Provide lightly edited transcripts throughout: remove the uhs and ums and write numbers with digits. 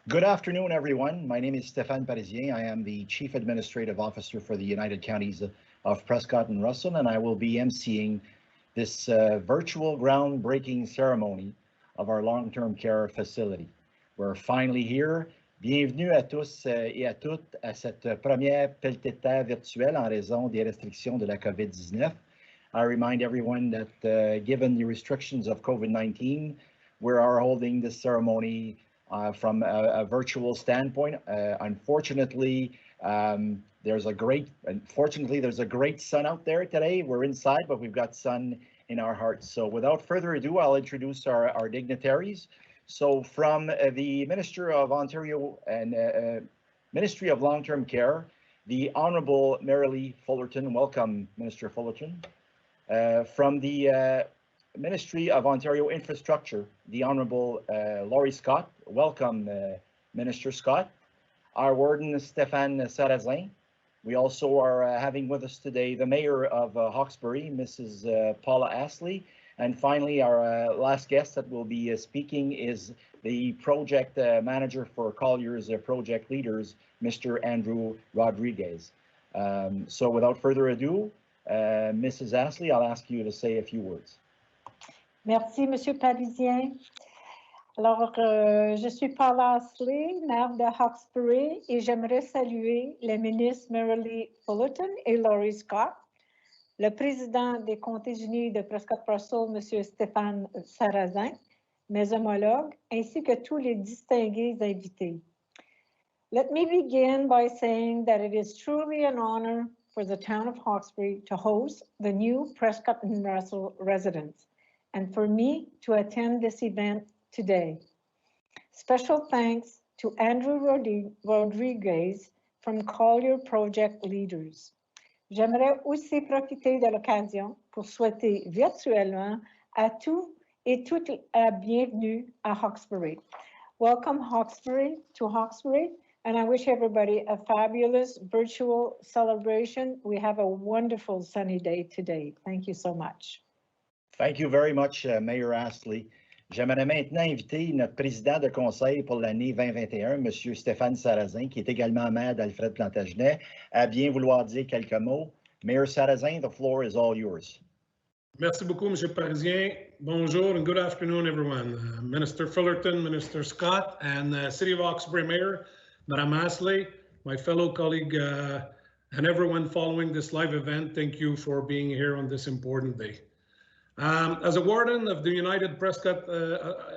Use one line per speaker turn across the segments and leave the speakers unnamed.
Good afternoon, everyone. My name is Stéphane Parisien. I am the Chief Administrative Officer for the United Counties of Prescott and Russell, and I will be emceeing this virtual groundbreaking ceremony of our long-term care facility. We're finally here. Bienvenue à tous et à toutes à cette première pelletée de terre virtuelle en raison des restrictions de la COVID-19. I remind everyone that given the restrictions of COVID-19, we are holding this ceremony from a virtual standpoint. Unfortunately, there's a great sun out there today. We're inside, but we've got sun in our hearts. So without further ado, I'll introduce our dignitaries. So from the Minister of Ontario and Ministry of Long-Term Care, the Honourable Marilee Fullerton. Welcome, Minister Fullerton. From the Ministry of Ontario Infrastructure, the Honourable Laurie Scott. Welcome, Minister Scott. Our Warden, Stéphane Sarrazin. We also are having with us today the Mayor of Hawkesbury, Mrs. Paula Astley. And finally, our last guest that will be speaking is the Project Manager for Collier's Project Leaders, Mr. Andrew Rodriguez. So without further ado, Mrs. Astley, I'll ask you to say a few words.
Merci, Monsieur Parisien. Alors, je suis Paula Astley, maire de Hawkesbury, et j'aimerais saluer les ministres Marilee Fullerton et Laurie Scott, le président des Comtés unis de Prescott-Russell, Monsieur Stéphane Sarrazin, mes homologues, ainsi que tous les distingués invités. Let me begin by saying that it is truly an honor for the town of Hawkesbury to host the new Prescott and Russell residence, and for me to attend this event today. Special thanks to Andrew Rodriguez from Collier Project Leaders. J'aimerais aussi profiter de l'occasion pour souhaiter virtuellement à tous et toutes la bienvenue à Hawkesbury. Welcome to Hawkesbury, and I wish everybody a fabulous virtual celebration. We have a wonderful sunny day today. Thank you so much.
Thank you very much, Mayor Astley. J'aimerais maintenant inviter notre président de conseil pour l'année 2021, M. Stéphane Sarrazin, qui est également maire d'Alfred Plantagenet, à bien vouloir dire quelques mots. Mayor Sarrazin, the floor is all yours.
Merci beaucoup, M. Parisien. Bonjour and good afternoon, everyone. Minister Fullerton, Minister Scott, and City of Hawkesbury Mayor, Madame Astley, my fellow colleague, and everyone following this live event, thank you for being here on this important day. As a warden of the United Prescott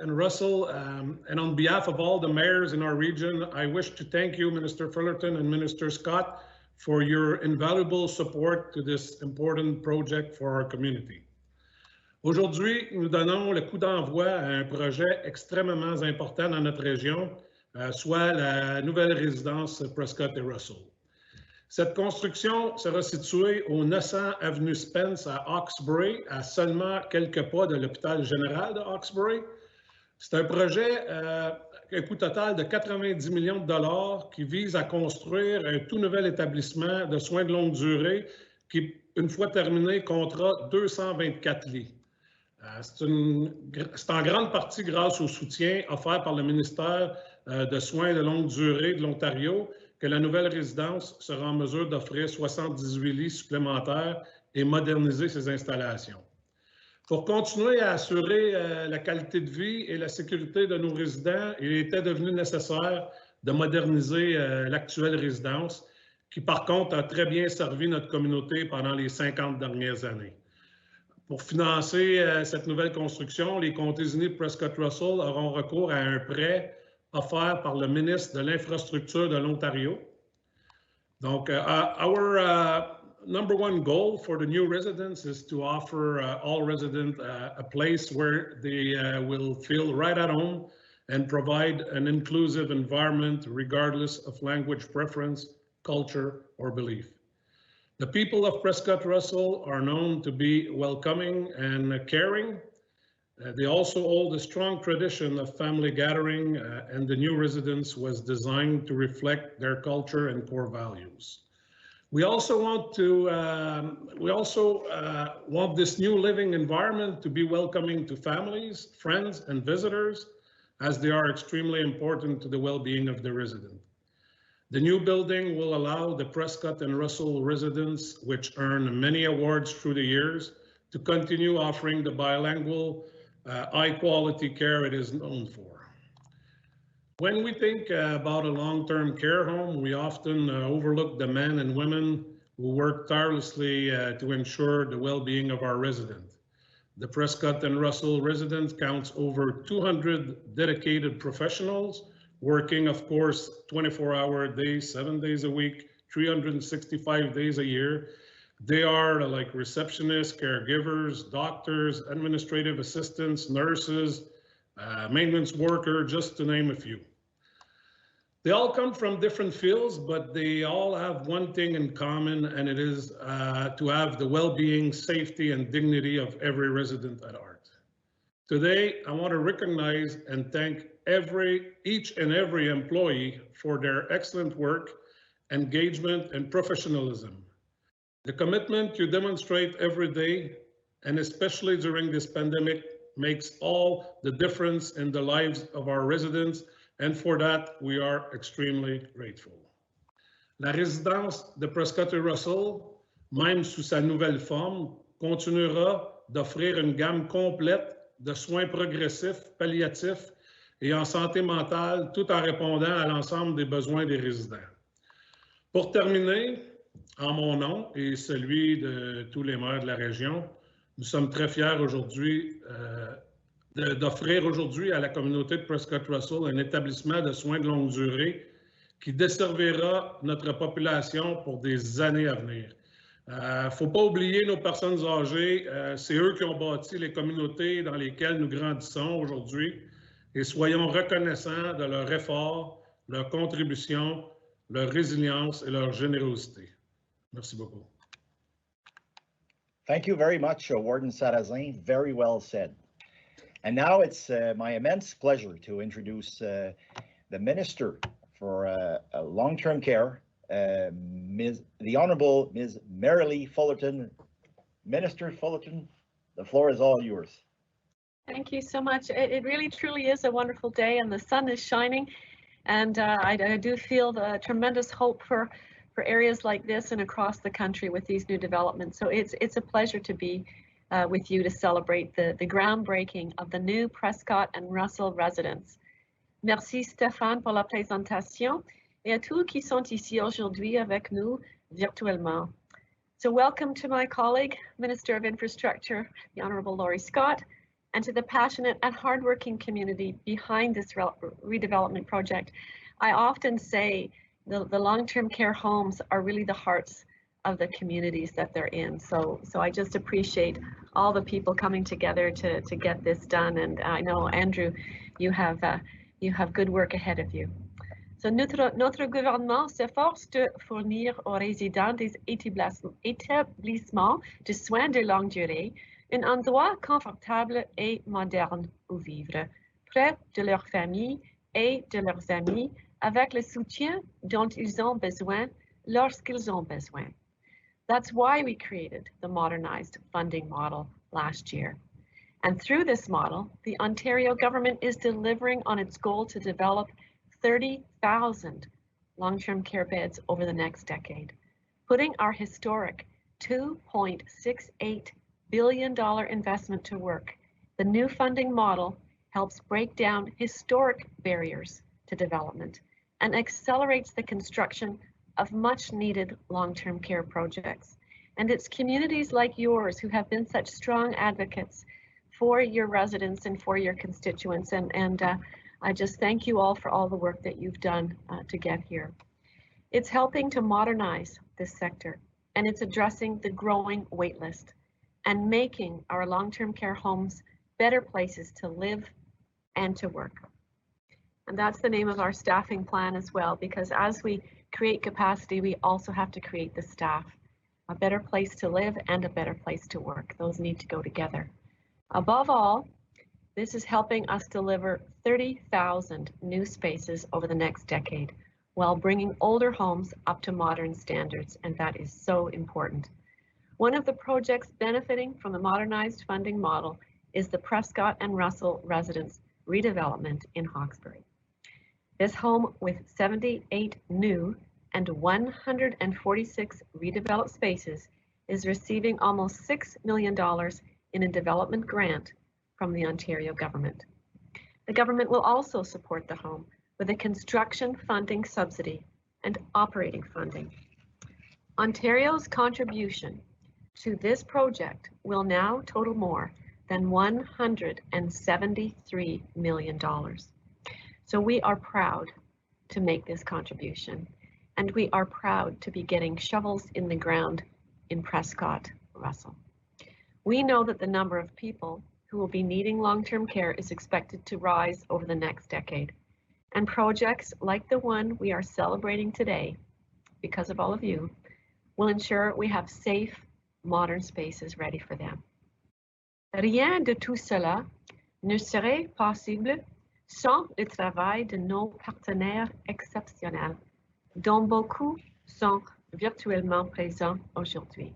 and Russell, and on behalf of all the mayors in our region, I wish to thank you, Minister Fullerton and Minister Scott, for your invaluable support to this important project for our community. Aujourd'hui, nous donnons le coup d'envoi à un projet extrêmement important dans notre région, soit la nouvelle résidence Prescott-Russell. Cette construction sera située au 900 avenue Spence à Hawkesbury, à seulement quelques pas de l'hôpital général de Hawkesbury. C'est un projet à un coût total de 90 millions de dollars qui vise à construire un tout nouvel établissement de soins de longue durée qui, une fois terminé, comptera 224 lits. C'est en grande partie grâce au soutien offert par le ministère de Soins de longue durée de l'Ontario que la nouvelle résidence sera en mesure d'offrir 78 lits supplémentaires et moderniser ses installations. Pour continuer à assurer la qualité de vie et la sécurité de nos résidents, il était devenu nécessaire de moderniser l'actuelle résidence, qui par contre a très bien servi notre communauté pendant les 50 dernières années. Pour financer cette nouvelle construction, les Comtés unis de Prescott-Russell auront recours à un prêt offert par le ministre de l'Infrastructure de l'Ontario. Donc, our number one goal for the new residents is to offer all residents a place where they will feel right at home and provide an inclusive environment regardless of language preference, culture, or belief. The people of Prescott-Russell are known to be welcoming and caring. They also hold a strong tradition of family gathering, and the new residence was designed to reflect their culture and core values. We also want this new living environment to be welcoming to families, friends, and visitors. as they are extremely important to the well-being of the resident. The new building will allow the Prescott and Russell residents, which earn many awards through the years, to continue offering the bilingual, high-quality care it is known for. When we think about a long-term care home, we often overlook the men and women who work tirelessly to ensure the well-being of our residents. The Prescott and Russell residence counts over 200 dedicated professionals working, of course, 24-hour days, 7 days a week, 365 days a year. They are like receptionists, caregivers, doctors, administrative assistants, nurses, maintenance worker, just to name a few. They all come from different fields, but they all have one thing in common, and it is to have the well-being, safety, and dignity of every resident at heart. Today, I want to recognize and thank each and every employee for their excellent work, engagement, and professionalism. The commitment you demonstrate every day, and especially during this pandemic, makes all the difference in the lives of our residents, and for that, we are extremely grateful. La résidence de Prescott-Russell, même sous sa nouvelle forme, continuera d'offrir une gamme complète de soins progressifs, palliatifs et en santé mentale, tout en répondant à l'ensemble des besoins des résidents. Pour terminer, en mon nom et celui de tous les maires de la région, nous sommes très fiers aujourd'hui d'offrir aujourd'hui à la communauté de Prescott-Russell un établissement de soins de longue durée qui desservira notre population pour des années à venir. Il ne faut pas oublier nos personnes âgées, c'est eux qui ont bâti les communautés dans lesquelles nous grandissons aujourd'hui, et soyons reconnaissants de leur effort, leur contribution, leur résilience et leur générosité. Merci beaucoup.
Thank you very much, Warden Sarrazin. Very well said. And now it's my immense pleasure to introduce the Minister for Long-Term Care, the Honorable Ms. Marilee Fullerton. Minister Fullerton, the floor is all yours.
Thank you so much. It really truly is a wonderful day, and the sun is shining, and I do feel the tremendous hope for areas like this and across the country with these new developments. So it's a pleasure to be with you to celebrate the groundbreaking of the new Prescott and Russell residence. Merci Stéphane pour la présentation et à tous qui sont ici aujourd'hui avec nous virtuellement. So welcome to my colleague, Minister of Infrastructure, the Honourable Laurie Scott, and to the passionate and hardworking community behind this redevelopment project. I often say the long-term care homes are really the hearts of the communities that they're in. So I just appreciate all the people coming together to get this done. And I know, Andrew, you have good work ahead of you. So notre gouvernement s'efforce de fournir aux résidents des établissements de soins de longue durée un endroit confortable et moderne où vivre, près de leur famille et de leurs amis, avec le soutien dont ils ont besoin lorsqu'ils ont besoin. That's why we created the modernized funding model last year. And through this model, the Ontario government is delivering on its goal to develop 30,000 long-term care beds over the next decade, putting our historic $2.68 billion investment to work. The new funding model helps break down historic barriers to development and accelerates the construction of much needed long-term care projects. And it's communities like yours who have been such strong advocates for your residents and for your constituents. And I just thank you all for all the work that you've done to get here. It's helping to modernize this sector, and it's addressing the growing wait list and making our long-term care homes better places to live and to work. And that's the name of our staffing plan as well, because as we create capacity, we also have to create the staff. A better place to live and a better place to work. Those need to go together. Above all, this is helping us deliver 30,000 new spaces over the next decade while bringing older homes up to modern standards, and that is so important. One of the projects benefiting from the modernized funding model is the Prescott and Russell residence, redevelopment in Hawkesbury. This home with 78 new and 146 redeveloped spaces is receiving almost $6 million in a development grant from the Ontario government. The government will also support the home with a construction funding subsidy and operating funding. Ontario's contribution to this project will now total more than $173 million. So we are proud to make this contribution, and we are proud to be getting shovels in the ground in Prescott-Russell. We know that the number of people who will be needing long-term care is expected to rise over the next decade, and projects like the one we are celebrating today, because of all of you, will ensure we have safe, modern spaces ready for them. Rien de tout cela ne serait possible sans le travail de nos partenaires exceptionnels, dont beaucoup sont virtuellement présents aujourd'hui.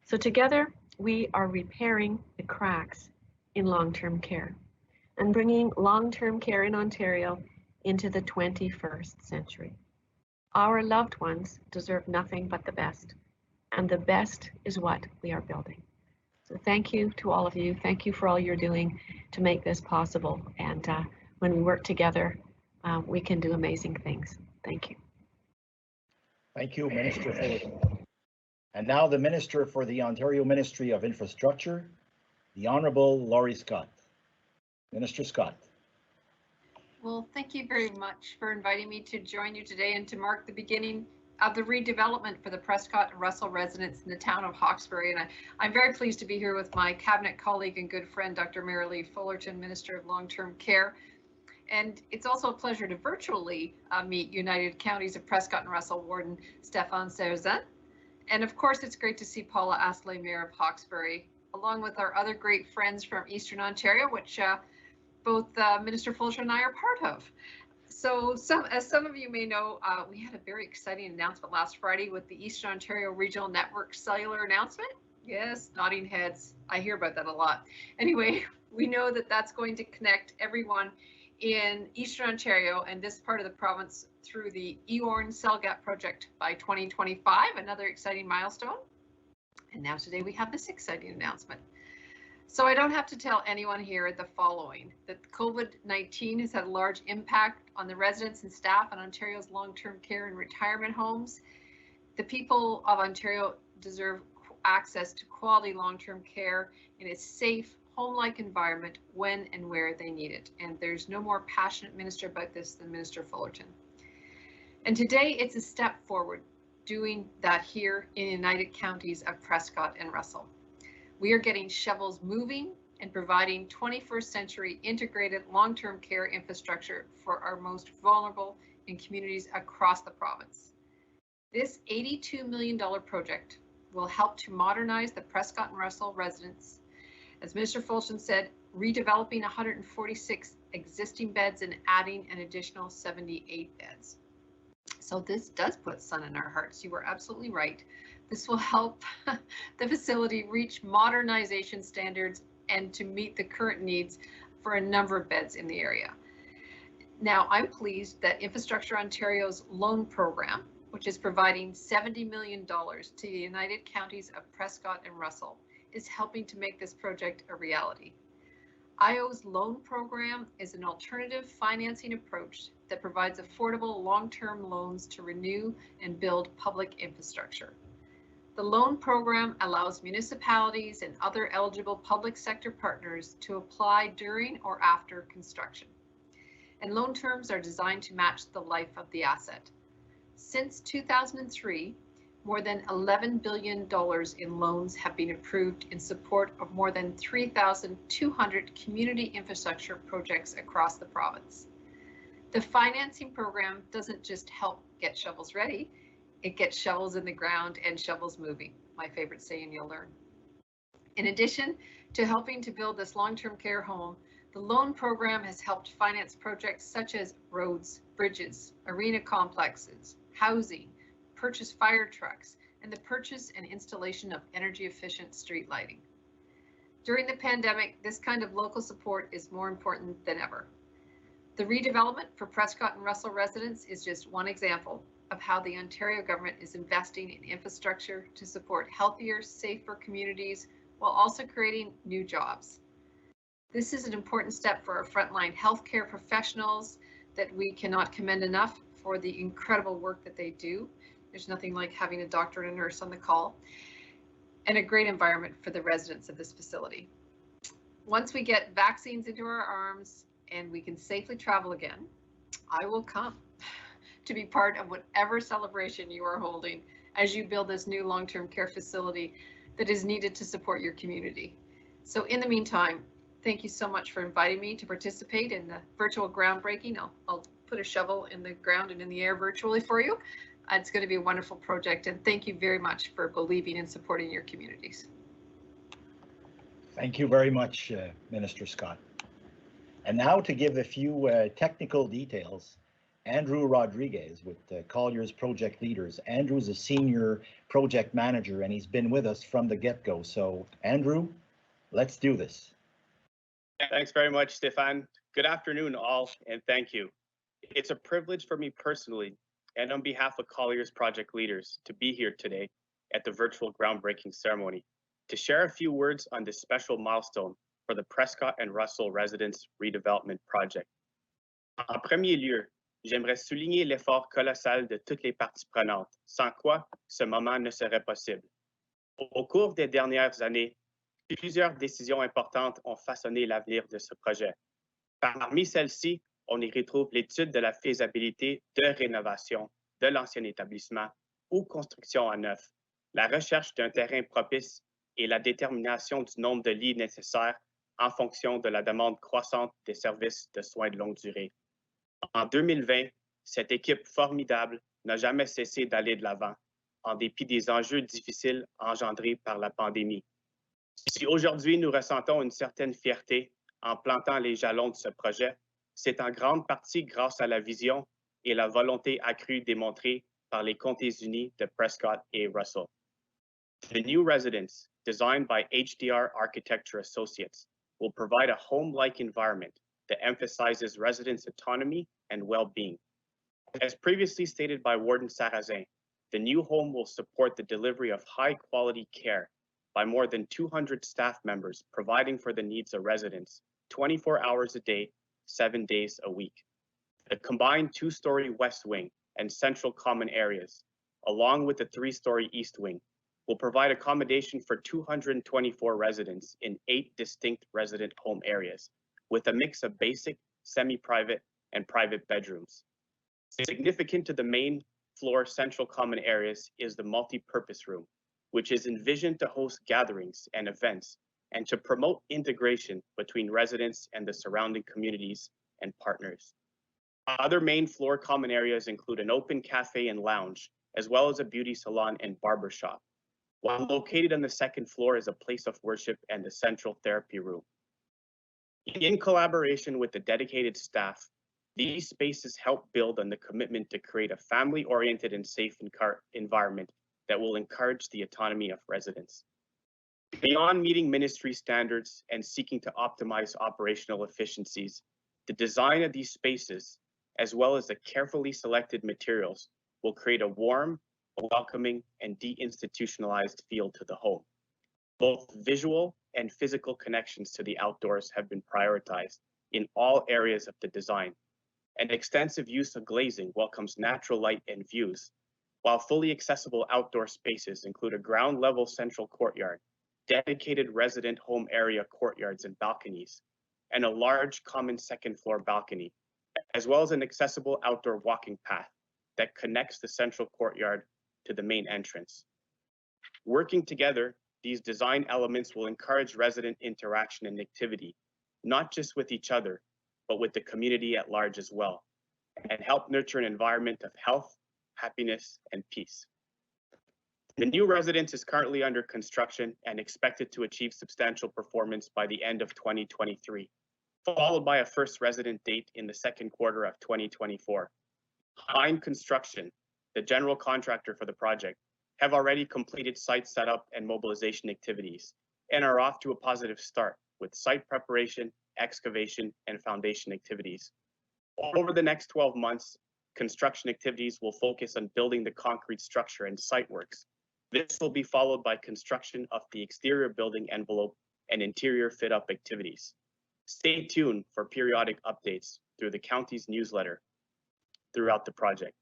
So together, we are repairing the cracks in long-term care and bringing long-term care in Ontario into the 21st century. Our loved ones deserve nothing but the best, and the best is what we are building. So thank you to all of you. Thank you for all you're doing to make this possible. And when we work together, we can do amazing things. Thank you.
Thank you, Minister Fullerton. And now the Minister for the Ontario Ministry of Infrastructure, the Honourable Laurie Scott. Minister Scott.
Well, thank you very much for inviting me to join you today and to mark the beginning of the redevelopment for the Prescott-Russell residents in the town of Hawkesbury. And I'm very pleased to be here with my cabinet colleague and good friend, Dr. Marilee Fullerton, Minister of Long-Term Care. And it's also a pleasure to virtually meet United Counties of Prescott and Russell Warden Stéphane Serzin. And of course, it's great to see Paula Astley, Mayor of Hawkesbury, along with our other great friends from Eastern Ontario, which both Minister Fullerton and I are part of. So as some of you may know, we had a very exciting announcement last Friday with the Eastern Ontario Regional Network cellular announcement. Yes, nodding heads. I hear about that a lot. Anyway, we know that that's going to connect everyone in Eastern Ontario and this part of the province through the EORN Cell Gap project by 2025, another exciting milestone. And now today we have this exciting announcement. So I don't have to tell anyone here the following, that COVID-19 has had a large impact on the residents and staff in Ontario's long-term care and retirement homes. The people of Ontario deserve access to quality long-term care in a safe, home-like environment when and where they need it. And there's no more passionate minister about this than Minister Fullerton. And today it's a step forward doing that here in the United Counties of Prescott and Russell. We are getting shovels moving and providing 21st century integrated long-term care infrastructure for our most vulnerable in communities across the province. This $82 million project will help to modernize the Prescott and Russell residents. As Minister Fullerton said, redeveloping 146 existing beds and adding an additional 78 beds. So this does put sun in our hearts. You were absolutely right. This will help the facility reach modernization standards and to meet the current needs for a number of beds in the area. Now, I'm pleased that Infrastructure Ontario's loan program, which is providing $70 million to the United Counties of Prescott and Russell, is helping to make this project a reality. IO's loan program is an alternative financing approach that provides affordable long-term loans to renew and build public infrastructure. The loan program allows municipalities and other eligible public sector partners to apply during or after construction. And loan terms are designed to match the life of the asset. Since 2003, more than $11 billion in loans have been approved in support of more than 3,200 community infrastructure projects across the province. The financing program doesn't just help get shovels ready, it gets shovels in the ground and shovels moving. My favorite saying you'll learn. In addition to helping to build this long-term care home, the loan program has helped finance projects such as roads, bridges, arena complexes, housing, purchase fire trucks, and the purchase and installation of energy efficient street lighting. During the pandemic, this kind of local support is more important than ever. The redevelopment for Prescott-Russell residents is just one example of how the Ontario government is investing in infrastructure to support healthier, safer communities while also creating new jobs. This is an important step for our frontline healthcare professionals that we cannot commend enough for the incredible work that they do. There's nothing like having a doctor and a nurse on the call, and a great environment for the residents of this facility. Once we get vaccines into our arms and we can safely travel again, I will come to be part of whatever celebration you are holding as you build this new long-term care facility that is needed to support your community. So in the meantime, thank you so much for inviting me to participate in the virtual groundbreaking. I'll put a shovel in the ground and in the air virtually for you. It's going to be a wonderful project, and thank you very much for believing and supporting your communities.
Thank you very much, Minister Scott. And now to give a few technical details, Andrew Rodriguez with Collier's Project Leaders. Andrew's a senior project manager, and he's been with us from the get-go. So, Andrew, let's do this.
Thanks very much, Stefan. Good afternoon, all, and thank you. It's a privilege for me personally and on behalf of Collier's Project Leaders to be here today at the virtual groundbreaking ceremony to share a few words on this special milestone for the Prescott and Russell Residence Redevelopment Project. En premier lieu, j'aimerais souligner l'effort colossal de toutes les parties prenantes, sans quoi ce moment ne serait possible. Au cours des dernières années, plusieurs décisions importantes ont façonné l'avenir de ce projet. Parmi celles-ci, on y retrouve l'étude de la faisabilité de rénovation de l'ancien établissement ou construction à neuf, la recherche d'un terrain propice et la détermination du nombre de lits nécessaires en fonction de la demande croissante des services de soins de longue durée. En 2020, cette équipe formidable n'a jamais cessé d'aller de l'avant, en dépit des enjeux difficiles engendrés par la pandémie. Si aujourd'hui nous ressentons une certaine fierté en plantant les jalons de ce projet, c'est en grande partie grâce à la vision et la volonté accrue démontrée par les Comtés unis de Prescott et Russell. The new residence, designed by HDR Architecture Associates, will provide a home-like environment that emphasizes residents' autonomy and well-being. As previously stated by Warden Sarrazin, the new home will support the delivery of high-quality care by more than 200 staff members providing for the needs of residents 24 hours a day, 7 days a week. The combined 2-story west wing and central common areas, along with the 3-story east wing, will provide accommodation for 224 residents in 8 distinct resident home areas, with a mix of basic, semi-private, and private bedrooms. Significant to the main floor central common areas is the multi-purpose room, which is envisioned to host gatherings and events and to promote integration between residents and the surrounding communities and partners. Other main floor common areas include an open cafe and lounge, as well as a beauty salon and barber shop, while located on the 2nd floor is a place of worship and a central therapy room. In collaboration with the dedicated staff, these spaces help build on the commitment to create a family-oriented and safe environment that will encourage the autonomy of residents. Beyond meeting ministry standards and seeking to optimize operational efficiencies, the design of these spaces, as well as the carefully selected materials, will create a warm, welcoming, and deinstitutionalized feel to the home. Both visual and physical connections to the outdoors have been prioritized in all areas of the design. An extensive use of glazing welcomes natural light and views, while fully accessible outdoor spaces include a ground-level central courtyard, dedicated resident home area courtyards and balconies, and a large common 2nd floor balcony, as well as an accessible outdoor walking path that connects the central courtyard to the main entrance. Working together, these design elements will encourage resident interaction and activity, not just with each other, but with the community at large as well, and help nurture an environment of health, happiness, and peace. The new residence is currently under construction and expected to achieve substantial performance by the end of 2023, followed by a first resident date in the 2nd quarter of 2024. Behind construction, the general contractor for the project have already completed site setup and mobilization activities, and are off to a positive start with site preparation, excavation, and foundation activities. Over the next 12 months, construction activities will focus on building the concrete structure and site works. This will be followed by construction of the exterior building envelope and interior fit-up activities. Stay tuned for periodic updates through the county's newsletter throughout the project.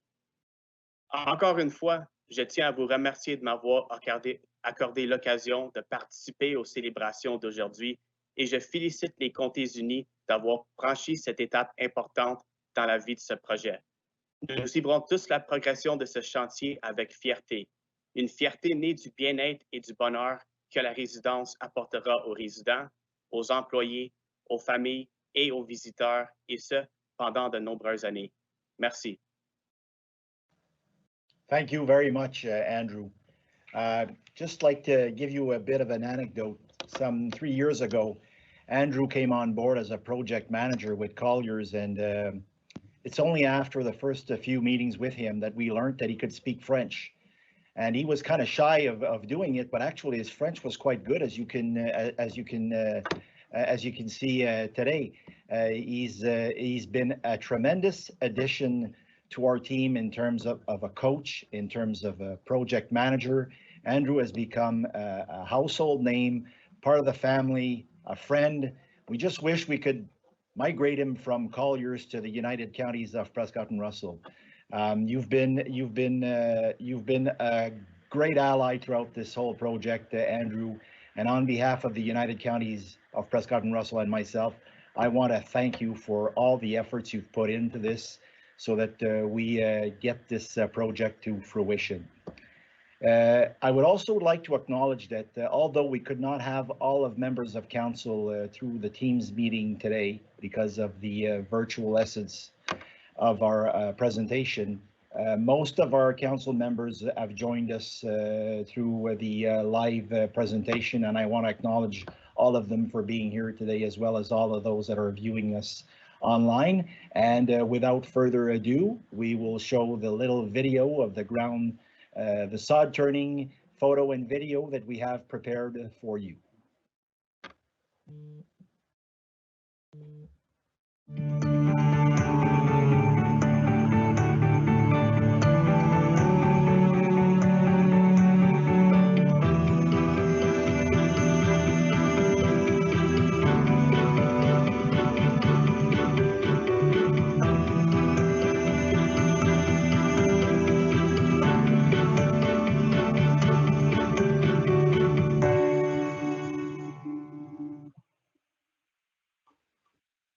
Encore une fois, je tiens à vous remercier de m'avoir accordé l'occasion de participer aux célébrations d'aujourd'hui et je félicite les Comtés unis d'avoir franchi cette étape importante dans la vie de ce projet. Nous suivrons tous la progression de ce chantier avec fierté, une fierté née du bien-être et du bonheur que la résidence apportera aux résidents, aux employés, aux familles et aux visiteurs, et ce, pendant de nombreuses années. Merci.
Thank you very much, Andrew. Just like to give you a bit of an anecdote. Some 3 years ago, Andrew came on board as a project manager with Colliers, and it's only after the first few meetings with him that we learned that he could speak French. And he was kind of shy of doing it, but actually his French was quite good, as you can see today. He's been a tremendous addition to our team in terms of a coach, in terms of a project manager. Andrew has become a household name, part of the family, a friend. We just wish we could migrate him from Colliers to the United Counties of Prescott and Russell. You've been a great ally throughout this whole project, Andrew. And on behalf of the United Counties of Prescott and Russell and myself, I want to thank you for all the efforts you've put into this so that we get this project to fruition. I would also like to acknowledge that although we could not have all of members of council through the Teams meeting today because of the virtual essence of our presentation, most of our council members have joined us through the live presentation, and I want to acknowledge all of them for being here today, as well as all of those that are viewing us online. And without further ado, we will show the little video of the ground, the sod turning photo and video that we have prepared for you.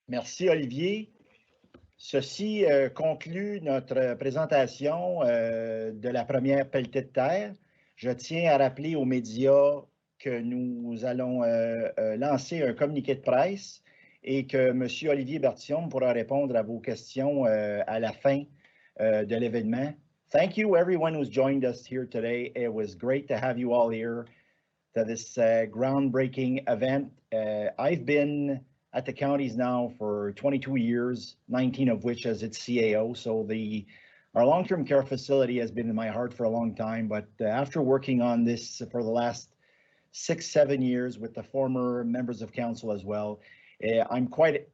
Merci Olivier. Ceci conclut notre présentation de la première pelletée de terre. Je tiens à rappeler aux médias que nous allons lancer un communiqué de presse et que M. Olivier Bertillon pourra répondre à vos questions à la fin de l'événement. Thank you everyone who's joined us here today. It was great to have you all here to this groundbreaking event. I've been at the counties now for 22 years, 19 of which as its CAO. So our long-term care facility has been in my heart for a long time, but after working on this for the last 6-7 years with the former members of council as well, I'm quite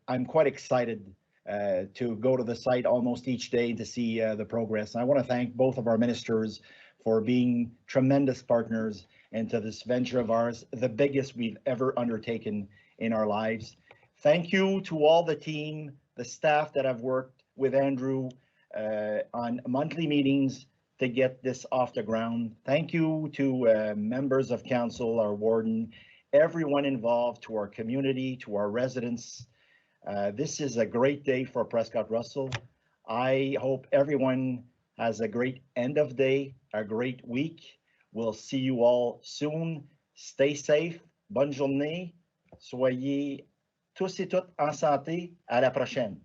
excited to go to the site almost each day to see the progress. And I want to thank both of our ministers for being tremendous partners into this venture of ours, the biggest we've ever undertaken in our lives. Thank you to all the team, the staff that have worked with Andrew on monthly meetings to get this off the ground. Thank you to members of council, our warden, everyone involved, to our community, to our residents. This is a great day for Prescott-Russell. I hope everyone has a great end of day, a great week. We'll see you all soon. Stay safe. Bonne journée. Soyez tous et toutes en santé. À la prochaine.